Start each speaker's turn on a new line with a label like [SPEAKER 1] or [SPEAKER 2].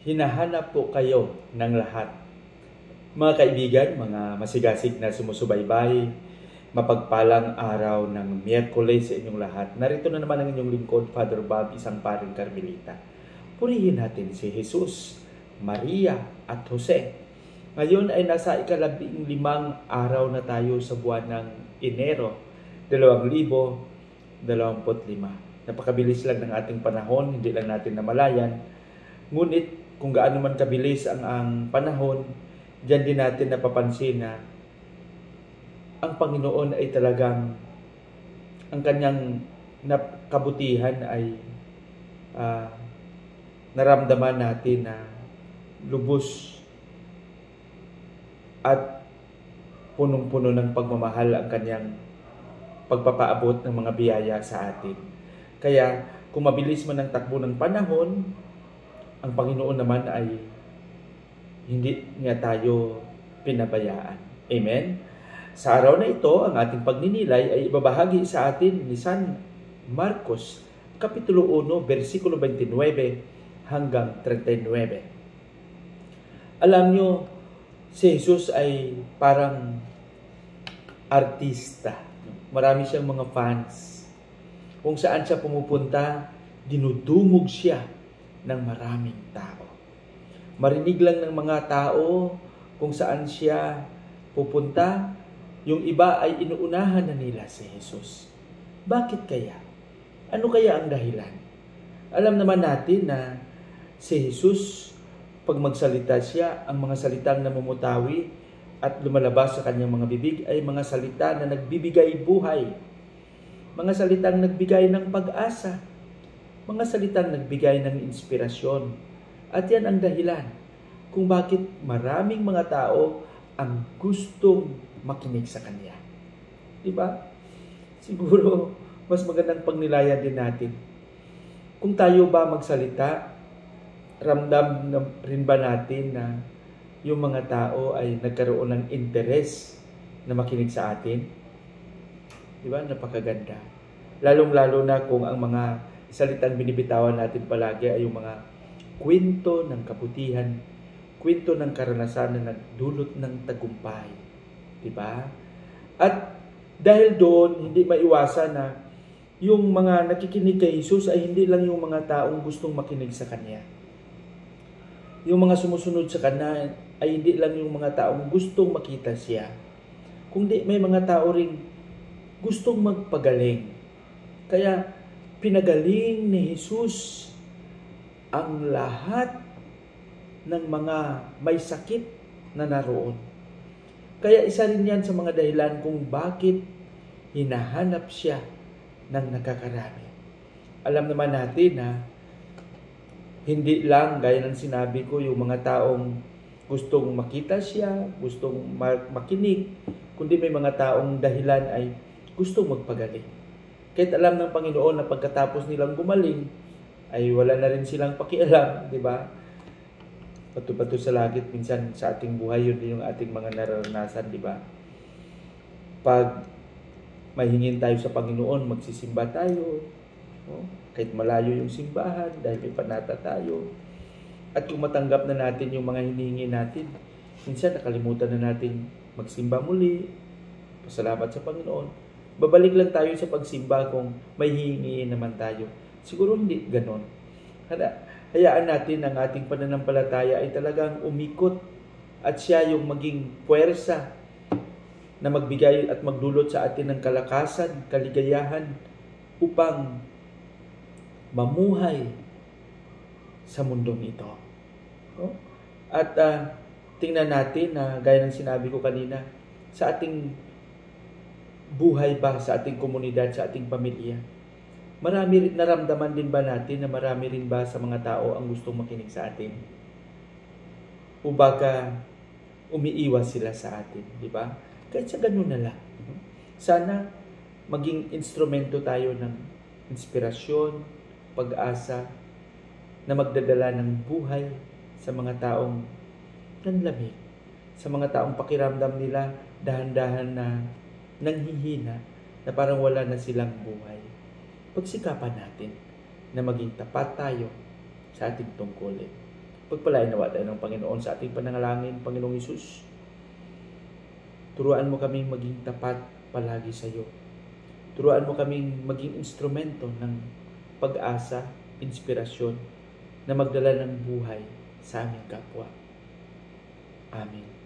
[SPEAKER 1] Hinahanap po kayo ng lahat. Mga kaibigan, mga masigasig na sumusubaybay, mapagpalang araw ng Miyerkules sa inyong lahat. Narito na naman ang inyong lingkod, Father Bob, isang paring Carmelita. Purihin natin si Jesus, Maria at Jose. Ngayon ay nasa 15 araw na tayo sa buwan ng Enero 2025. Napakabilis lang ng ating panahon, hindi lang natin namalayan. Ngunit kung gaano man kabilis ang panahon, diyan din natin napapansin na ang Panginoon ay talagang ang kanyang kabutihan ay naramdaman natin na lubos at punong-puno ng pagmamahal ang kanyang pagpapaabot ng mga biyaya sa atin. Kaya kung mabilis man ang takbo ng panahon, ang Panginoon naman ay hindi niya tayo pinabayaan. Amen? Sa araw na ito, ang ating pagninilay ay ibabahagi sa atin ni San Marcos, Kapitulo 1, versikulo 29 hanggang 39. Alam nyo, si Jesus ay parang artista. Marami siyang mga fans. Kung saan siya pumupunta, dinudumog siya ng maraming tao. Marinig lang ng mga tao kung saan siya pupunta, yung iba ay inuunahan na nila si Jesus. Bakit kaya? Ano kaya ang dahilan? Alam naman natin na si Jesus, pag magsalita siya, ang mga salitang namumutawi at lumalabas sa kanyang mga bibig ay mga salita na nagbibigay buhay. Mga salitang nagbigay ng pag-asa. Mga salitang nagbigay ng inspirasyon. At yan ang dahilan kung bakit maraming mga tao ang gustong makinig sa kanya. Diba? Siguro, mas magandang pagnilayan din natin. Kung tayo ba magsalita, ramdam rin ba natin na yung mga tao ay nagkaroon ng interes na makinig sa atin? Diba? Napakaganda. Lalong-lalo na kung ang mga salitang binibitawan natin palagi ay yung mga kwento ng kabutihan, kwento ng karanasan na nagdulot ng tagumpay. Diba? At dahil doon, hindi maiwasan na yung mga nakikinig kay Jesus ay hindi lang yung mga taong gustong makinig sa Kanya. Yung mga sumusunod sa Kanya ay hindi lang yung mga taong gustong makita siya. Kundi may mga tao ring gustong magpagaling. Kaya pinagaling ni Jesus ang lahat ng mga may sakit na naroon. Kaya isa rin yan sa mga dahilan kung bakit hinahanap siya ng nakakarami. Alam naman natin na hindi lang, gaya ng sinabi ko, yung mga taong gustong makita siya, gustong makinig, kundi may mga taong dahilan ay gustong magpagaling. Kahit alam ng Panginoon na pagkatapos nilang gumaling, ay wala na rin silang pakialam, di ba? Pato-pato sa langit, minsan sa ating buhay, yun din yung ating mga nararanasan, di ba? Pag mahingin tayo sa Panginoon, magsisimba tayo, no? Kahit malayo yung simbahan, dahil may panata tayo. At kung matanggap na natin yung mga hinihingi natin, minsan nakalimutan na natin magsimba muli, pasalamat sa Panginoon. Babalik lang tayo sa pagsimba kung may hihingiin naman tayo. Siguro hindi ganon. Hayaan natin ang ating pananampalataya ay talagang umikot at siya yung maging puwersa na magbigay at magdulot sa atin ng kalakasan, kaligayahan upang mamuhay sa mundong ito. At tingnan natin na gaya ng sinabi ko kanina, sa ating buhay ba, sa ating komunidad, sa ating pamilya, marami naramdaman din ba natin na marami rin ba sa mga tao ang gustong makinig sa atin? O baka umiiwas sila sa atin, di ba? Kahit sa ganun na lang. Sana maging instrumento tayo ng inspirasyon, pag-asa, na magdadala ng buhay sa mga taong nanlamig, sa mga taong pakiramdam nila dahan-dahan na nanghihina, na parang wala na silang buhay. Pagsikapan natin na maging tapat tayo sa ating tungkulin. Pagpalain nawa tayo ng Panginoon sa ating pananalangin, Panginoong Hesus. Turuan mo kaming maging tapat palagi sa iyo. Turuan mo kaming maging instrumento ng pag-asa, inspirasyon, na magdala ng buhay sa aming kapwa. Amen.